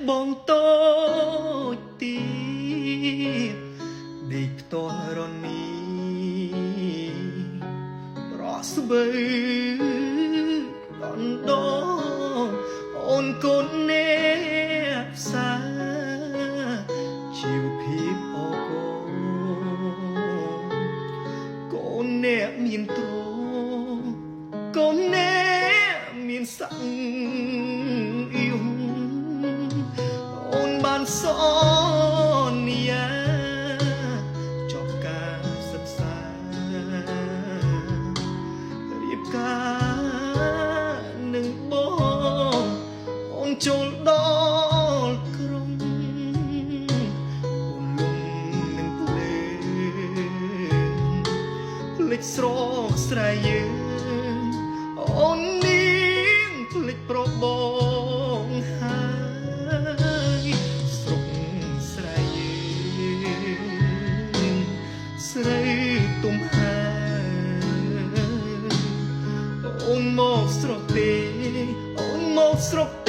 បងតូចទីដេកផ្ទាល់រនីប្រស្បីដណ្ដអូនកូនអ្នកផ្សាជីវភាពអកកូនអ្នកមានទ្រកូនអ្នកមានសង្ឃយំអូនបានសន្យាចប់ការសិក្សារៀបការនឹងបងអូនចូលដល់ក្រុងអូនលំនឹងភ្លេចស្រកស្រែយើងអូននាងភ្លេចប្របងហើយស្រុកស្រែយើងស្រីទុំហើយអូនមកស្រុកទេអូនមកស្រុក